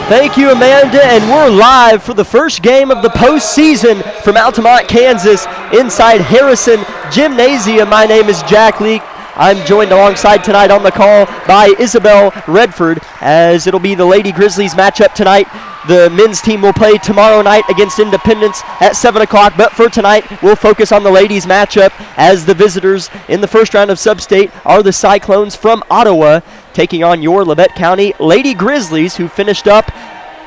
Thank you, Amanda, and we're live for the first game of the postseason from Altamont, Kansas, inside Harrison Gymnasium. My name is Jack Leake. I'm joined alongside tonight on the call by Isabel Redford, as it'll be the Lady Grizzlies matchup tonight. The men's team will play tomorrow night against Independence at 7 o'clock, but for tonight, we'll focus on the ladies' matchup, as the visitors in the first round of Substate are the Cyclones from Ottawa, taking on your Labette County Lady Grizzlies, who finished up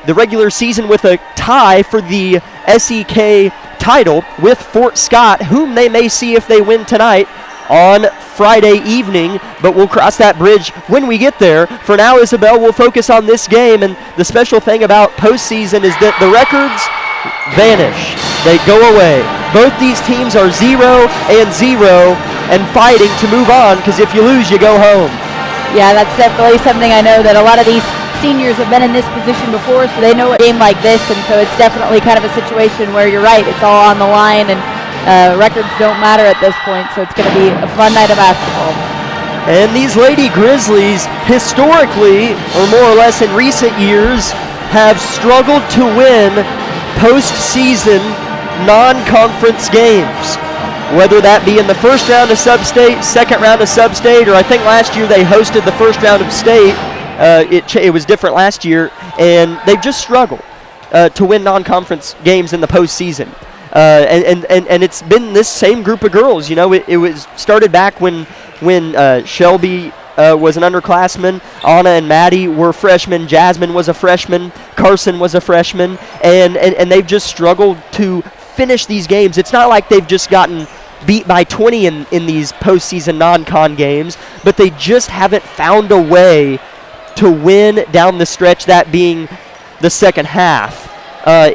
the regular season with a tie for the SEK title with Fort Scott, whom they may see if they win tonight on Friday evening, but we'll cross that bridge when we get there. For now, Isabel, we'll focus on this game, and the special thing about postseason is that the records vanish. They go away. Both these teams are 0-0 and fighting to move on, because if you lose, you go home. Yeah, that's definitely something I know that a lot of these seniors have been in this position before, so they know a game like this, and so it's definitely kind of a situation where you're right, it's all on the line, and records don't matter at this point, so it's going to be a fun night of basketball. And these Lady Grizzlies, historically, or more or less in recent years, have struggled to win postseason non-conference games. Whether that be in the first round of Substate, second round of Substate, or I think last year they hosted the first round of state. It was different last year, and they've just struggled to win non-conference games in the postseason. And it's been this same group of girls. You know, it was started back when Shelby was an underclassman, Anna and Maddie were freshmen, Jasmine was a freshman, Carson was a freshman, and they've just struggled to finish these games. It's not like they've just gotten beat by 20 in these postseason non-con games, but they just haven't found a way to win down the stretch, that being the second half,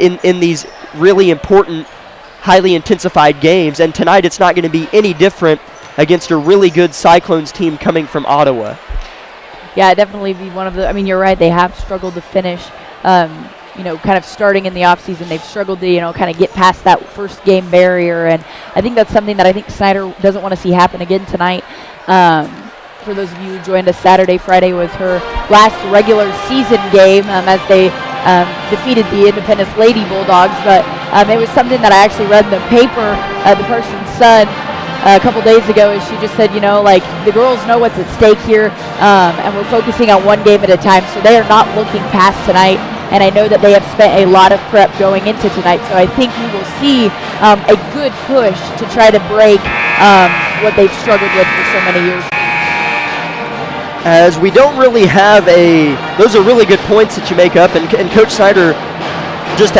in these really important, highly intensified games. And tonight it's not going to be any different against a really good Cyclones team coming from Ottawa. Yeah, definitely be one of the, I mean, you're right, they have struggled to finish. Kind of starting in the offseason, they've struggled to, kind of get past that first game barrier, and I think that's something that I think Snyder doesn't want to see happen again tonight. For those of you who joined us Saturday, Friday was her last regular season game as they defeated the Independence Lady Bulldogs, but it was something that I actually read in the paper, the person's son, a couple days ago, is she just said, the girls know what's at stake here, and we're focusing on one game at a time, so they are not looking past tonight. And I know that they have spent a lot of prep going into tonight, so I think we will see a good push to try to break what they've struggled with for so many years. As we don't really have those are really good points that you make up, and Coach Snyder, just to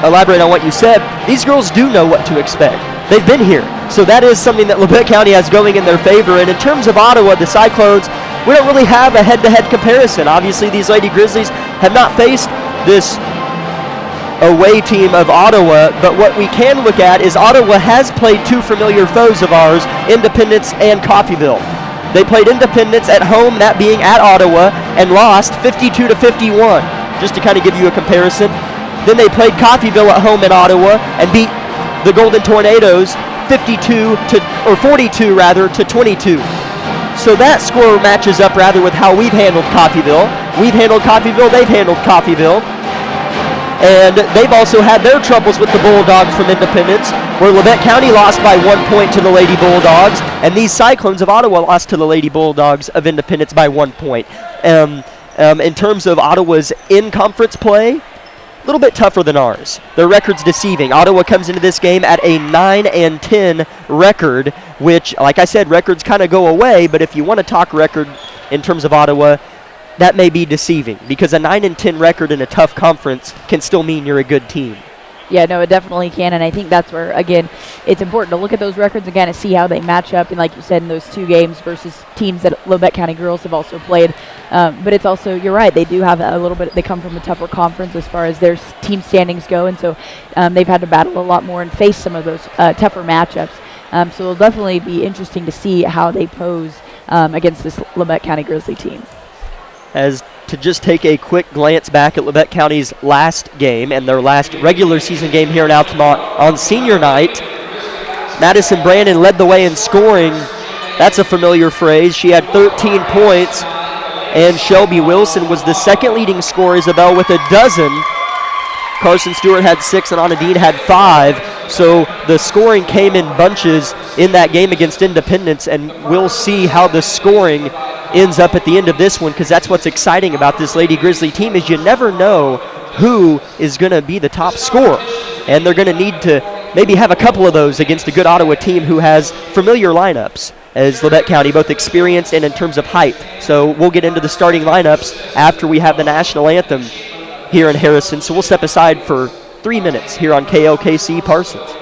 elaborate on what you said, these girls do know what to expect. They've been here, so that is something that Labette County has going in their favor. And in terms of Ottawa, the Cyclones, we don't really have a head-to-head comparison. Obviously, these Lady Grizzlies have not faced this away team of Ottawa, but what we can look at is Ottawa has played two familiar foes of ours, Independence and Coffeyville. They played Independence at home, that being at Ottawa, and lost 52-51, just to kind of give you a comparison. Then they played Coffeyville at home in Ottawa and beat the Golden Tornadoes 42 to 22. So that score matches up rather with how we've handled Coffeyville. We've handled Coffeyville, they've handled Coffeyville. And they've also had their troubles with the Bulldogs from Independence, where Labette County lost by 1 point to the Lady Bulldogs, and these Cyclones of Ottawa lost to the Lady Bulldogs of Independence by 1 point. In terms of Ottawa's in-conference play, a little bit tougher than ours. Their record's deceiving. Ottawa comes into this game at a 9-10 record, which, like I said, records kind of go away, but if you want to talk record in terms of Ottawa, that may be deceiving, because a 9-10 record in a tough conference can still mean you're a good team. Yeah, no, it definitely can, and I think that's where, again, it's important to look at those records again and see how they match up, and like you said, in those two games versus teams that Labette County girls have also played. But it's also, you're right, they do have a little bit, they come from a tougher conference as far as their team standings go, and so they've had to battle a lot more and face some of those tougher matchups. So it'll definitely be interesting to see how they pose against this Labette County Grizzly team. As to just take a quick glance back at Labette County's last game and their last regular season game here in Altamont on senior night, Madison Brandon led the way in scoring. That's a familiar phrase. She had 13 points. and Shelby Wilson was the second leading scorer, Isabel, with a dozen. Carson Stewart had 6 and Anadine had 5. So the scoring came in bunches in that game against Independence, and we'll see how the scoring ends up at the end of this one, because that's what's exciting about this Lady Grizzly team, is you never know who is going to be the top scorer. And they're going to need to maybe have a couple of those against a good Ottawa team who has familiar lineups as Labette County, both experienced and in terms of height. So we'll get into the starting lineups after we have the national anthem here in Harrison. So we'll step aside for 3 minutes here on KLKC Parsons.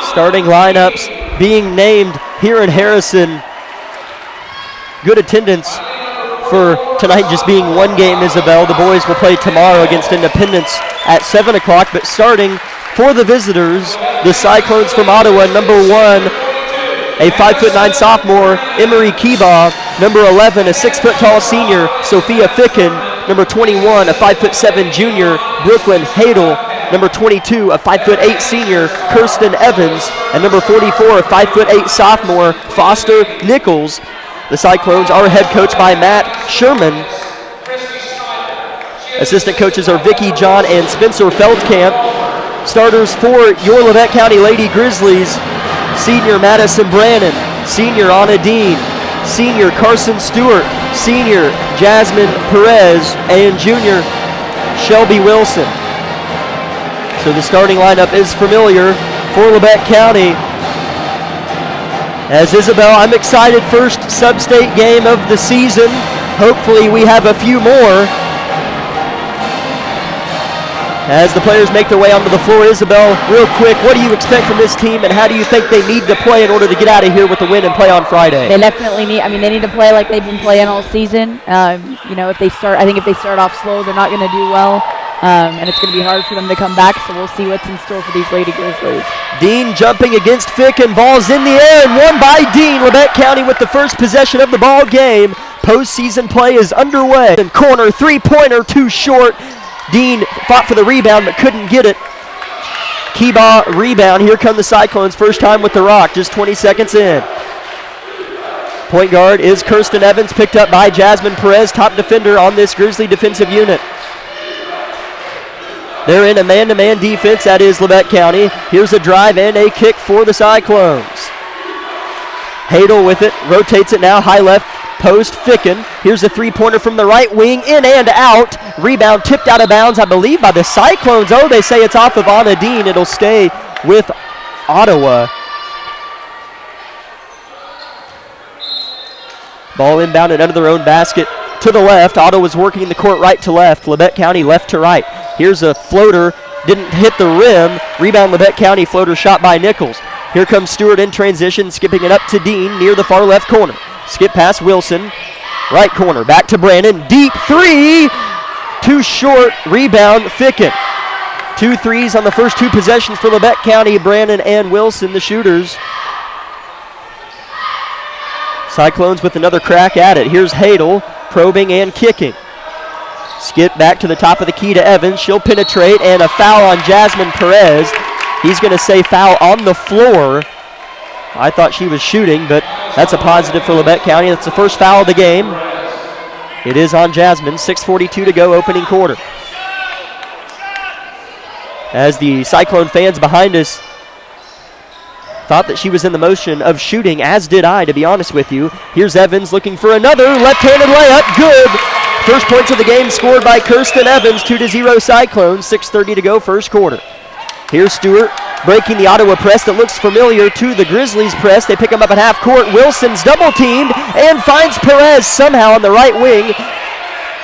Starting lineups being named here in Harrison. Good attendance for tonight, just being one game, Isabel. The boys will play tomorrow against Independence at 7 o'clock, but starting for the visitors, the Cyclones from Ottawa, number 1, a 5'9" sophomore, Emery Keebaugh. Number 11, a 6-foot-tall senior, Sophia Ficken. Number 21, a 5'7" junior, Brooklyn Hadel. Number 22, a 5'8" senior, Kirsten Evans. And number 44, a 5'8" sophomore, Foster Nichols. The Cyclones are head coached by Matt Sherman. Assistant coaches are Vicki John and Spencer Feldkamp. Starters for your Labette County Lady Grizzlies: senior Madison Brannon, senior Anna Dean, senior Carson Stewart, senior Jasmine Perez, and junior Shelby Wilson. So the starting lineup is familiar for Labette County. As Isabel, I'm excited, first sub-state game of the season. Hopefully we have a few more. As the players make their way onto the floor, Isabel, real quick, what do you expect from this team, and how do you think they need to play in order to get out of here with the win and play on Friday? They definitely need. I mean, they need to play like they've been playing all season. If they start off slow, they're not going to do well, and it's going to be hard for them to come back. So we'll see what's in store for these Lady Grizzlies. Dean jumping against Fick, and ball's in the air and won by Dean. Labette County with the first possession of the ball game. Postseason play is underway. And corner, three-pointer, too short. Dean fought for the rebound but couldn't get it. Keybaugh rebound. Here come the Cyclones. First time with the rock, just 20 seconds in. Point guard is Kirsten Evans, picked up by Jasmine Perez, top defender on this Grizzly defensive unit. They're in a man-to-man defense, that is Labette County. Here's a drive and a kick for the Cyclones. Hadel with it, rotates it now, high left. Post Ficken. Here's a three-pointer from the right wing, in and out. Rebound tipped out of bounds, I believe, by the Cyclones. Oh, they say it's off of Anna Dean. It'll stay with Ottawa. Ball inbounded under their own basket to the left. Ottawa's working the court right to left. Labette County left to right. Here's a floater. Didn't hit the rim. Rebound Labette County. Floater shot by Nichols. Here comes Stewart in transition, skipping it up to Dean near the far left corner. Skip past Wilson, right corner, back to Brandon, deep three, too short, rebound, Ficken. 2 threes on the first 2 possessions for Labette County, Brandon and Wilson, the shooters. Cyclones with another crack at it. Here's Hadel, probing and kicking. Skip back to the top of the key to Evans, she'll penetrate, and a foul on Jasmine Perez. He's gonna say foul on the floor. I thought she was shooting, but that's a positive for Labette County. That's the first foul of the game. It is on Jasmine. 6:42 to go, opening quarter. As the Cyclone fans behind us thought that she was in the motion of shooting, as did I, to be honest with you. Here's Evans looking for another left-handed layup. Good. First points of the game scored by Kirsten Evans. 2-0 Cyclones. 6:30 to go, first quarter. Here's Stewart breaking the Ottawa press that looks familiar to the Grizzlies press. They pick him up at half court. Wilson's double teamed and finds Perez somehow on the right wing,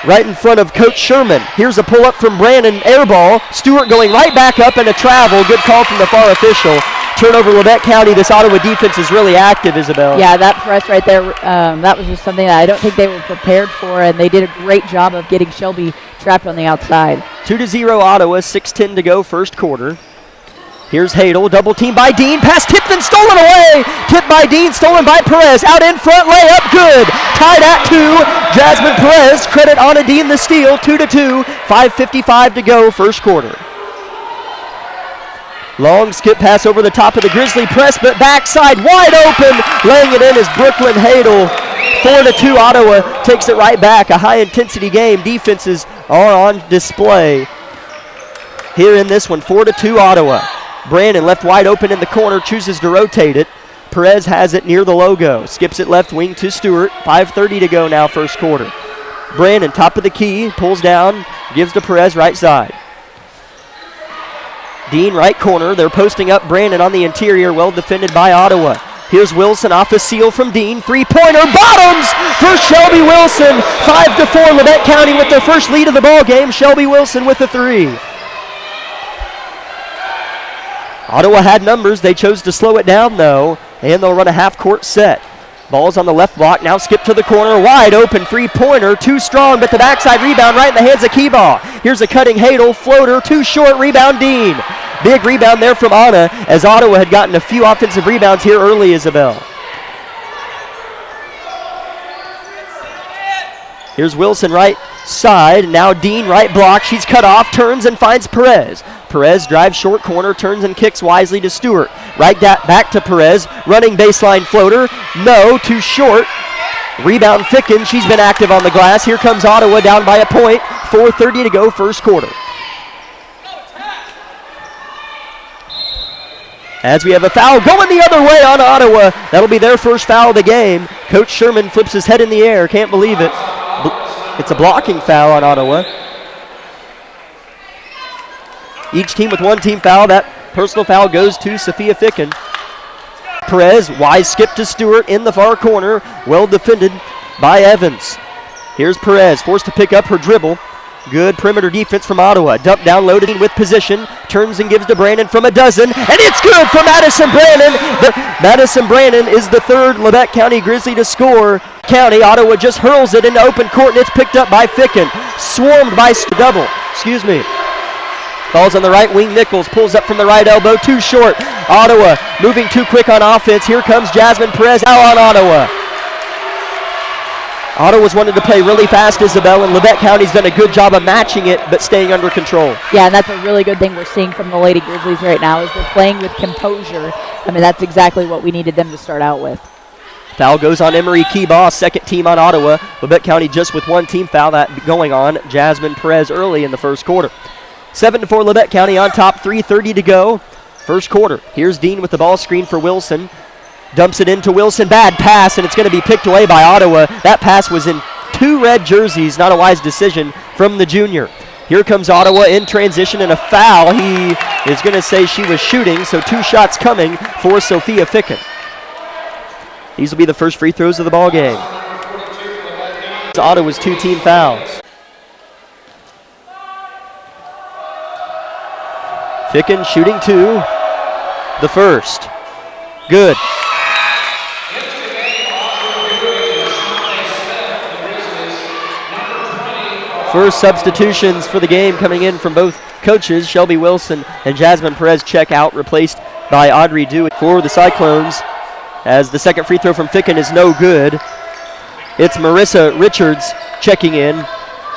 right in front of Coach Sherman. Here's a pull up from Brandon, air ball. Stewart going right back up and a travel. Good call from the far official. Turnover Labette County. This Ottawa defense is really active, Isabel. Yeah, that press right there, that was just something that I don't think they were prepared for, and they did a great job of getting Shelby trapped on the outside. 2-0 Ottawa, 6:10 to go, first quarter. Here's Hadel, double team by Dean, pass tipped and stolen away. Tipped by Dean, stolen by Perez, out in front, layup, good. Tied at 2, Jasmine Perez, credit Anna Dean the steal, 2-2, 5:55 to go, first quarter. Long skip pass over the top of the Grizzly press, but backside wide open, laying it in is Brooklyn Hadel. 4-2 Ottawa takes it right back, a high intensity game. Defenses are on display here in this one, 4-2 Ottawa. Brandon left wide open in the corner, chooses to rotate it. Perez has it near the logo. Skips it left wing to Stewart. 5:30 to go now, first quarter. Brandon, top of the key, pulls down, gives to Perez right side. Dean, right corner. They're posting up Brandon on the interior, well defended by Ottawa. Here's Wilson off a seal from Dean. Three-pointer, bottoms for Shelby Wilson. 5-4, Labette County with their first lead of the ball game. Shelby Wilson with the three. Ottawa had numbers. They chose to slow it down, though, and they'll run a half-court set. Ball's on the left block. Now skip to the corner. Wide open three-pointer. Too strong, but the backside rebound right in the hands of Keybaugh. Here's a cutting Hadel. Floater. Too short. Rebound Dean. Big rebound there from Anna, as Ottawa had gotten a few offensive rebounds here early, Isabel. Here's Wilson right side. Now Dean right block. She's cut off. Turns and finds Perez. Perez drives short corner. Turns and kicks wisely to Stewart. Right back to Perez. Running baseline floater. No, too short. Rebound Ficken. She's been active on the glass. Here comes Ottawa down by a point. 4:30 to go, first quarter. As we have a foul going the other way on Ottawa. That'll be their first foul of the game. Coach Sherman flips his head in the air. Can't believe it. It's a blocking foul on Ottawa. Each team with one team foul. That personal foul goes to Sophia Ficken. Perez, wise skip to Stewart in the far corner. Well defended by Evans. Here's Perez, forced to pick up her dribble. Good perimeter defense from Ottawa. Dump down, loaded with position. Turns and gives to Brandon from a dozen. And it's good for Madison Brandon. Madison Brandon is the third Lebec County Grizzly to score. Ottawa just hurls it into open court, and it's picked up by Ficken. Swarmed by double. Ball's on the right wing. Nichols pulls up from the right elbow. Too short. Ottawa moving too quick on offense. Here comes Jasmine Perez out on Ottawa. Ottawa's wanted to play really fast, Isabel, and Lebec County's done a good job of matching it, but staying under control. Yeah, and that's a really good thing we're seeing from the Lady Grizzlies right now, is they're playing with composure. I mean, that's exactly what we needed them to start out with. Foul goes on Emery Keebaugh, second team on Ottawa. Lebec County just with one team foul that going on Jasmine Perez early in the first quarter. 7-4 Lebec County on top, 3:30 to go. First quarter. Here's Dean with the ball screen for Wilson. Dumps it into Wilson. Bad pass, and it's going to be picked away by Ottawa. That pass was in two red jerseys. Not a wise decision from the junior. Here comes Ottawa in transition and a foul. He is going to say she was shooting, so two shots coming for Sophia Ficken. These will be the first free throws of the ball game. Ottawa's two team fouls. Ficken shooting two. The first. Good. First substitutions for the game coming in from both coaches. Shelby Wilson and Jasmine Perez check out, replaced by Audrey Dewey for the Cyclones, as the second free throw from Ficken is no good. It's Marissa Richards checking in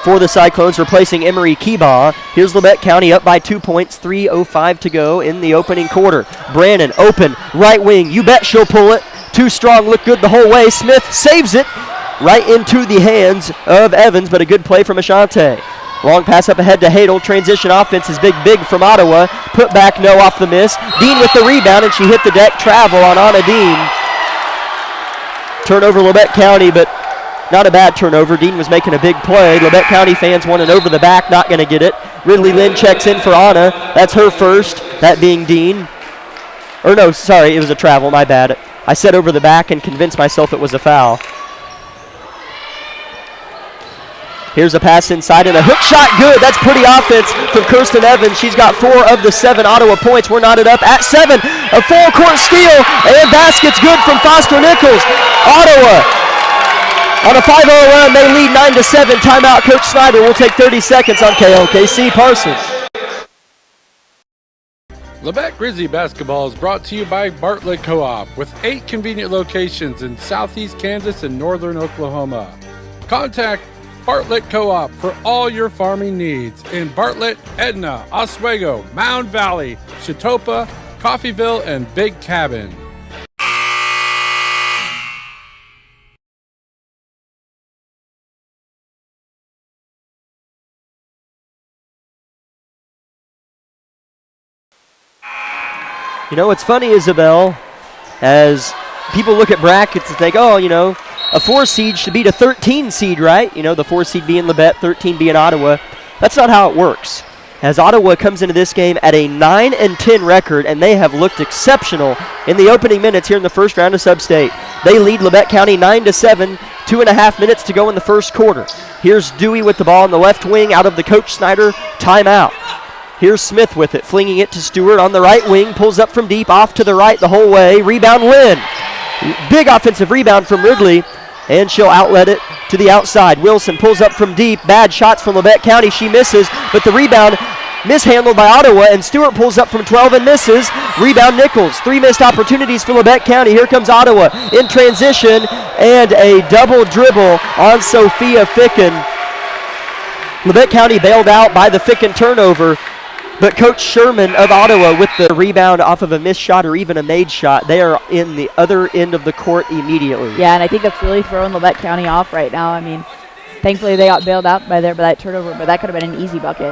for the Cyclones, replacing Emery Keebaugh. Here's Lebec County up by 2 points, 3:05 to go in the opening quarter. Brandon open, right wing, you bet she'll pull it. Too strong, look good the whole way. Smith saves it right into the hands of Evans, but a good play from Ashante. Long pass up ahead to Hadel. Transition offense is big from Ottawa. Put back, no, off the miss. Dean with the rebound, and she hit the deck travel on Anna Dean. Turnover Lebec County, but not a bad turnover. Dean was making a big play. Lebec County fans wanted over the back, not going to get it. Ridley Lynn checks in for Anna. That's her first, that being Dean. Or no, sorry, it was a travel, my bad. I said over the back and convinced myself it was a foul. Here's a pass inside and a hook shot, good. That's pretty offense from Kirsten Evans. She's got 4 of the 7 Ottawa points. We're knotted up at 7. A full court steal and basket's good from Foster Nichols. Ottawa on a 5-0 run. They lead 9-7. Timeout, Coach Snyder. We'll take 30 seconds on KLKC Parsons. Lebec Grizzly basketball is brought to you by Bartlett Co-op, with 8 convenient locations in southeast Kansas and northern Oklahoma. Contact Bartlett Co-op for all your farming needs in Bartlett, Edna, Oswego, Mound Valley, Chitopa, Coffeyville, and Big Cabin. You know, what's funny, Isabel, as people look at brackets and think, oh, you know, a 4 seed should beat a 13 seed, right? You know, the 4 seed being Lebec, 13 being Ottawa. That's not how it works. As Ottawa comes into this game at a 9-10 record, and they have looked exceptional in the opening minutes here in the first round of Substate. They lead Lebec County 9-7, 2.5 minutes to go in the first quarter. Here's Dewey with the ball in the left wing out of the Coach Snyder timeout. Here's Smith with it, flinging it to Stewart on the right wing, pulls up from deep, off to the right the whole way. Rebound, Lynn. Big offensive rebound from Ridley, and she'll outlet it to the outside. Wilson pulls up from deep. Bad shots from Lebec County. She misses, but the rebound mishandled by Ottawa, and Stewart pulls up from 12 and misses. Rebound Nichols. 3 missed opportunities for Lebec County. Here comes Ottawa in transition, and a double dribble on Sophia Ficken. Lebec County bailed out by the Ficken turnover, but Coach Sherman of Ottawa with the rebound off of a missed shot or even a made shot. They are in the other end of the court immediately. Yeah, and I think that's really throwing Lebec County off right now. I mean, thankfully they got bailed out by that turnover, but that could have been an easy bucket.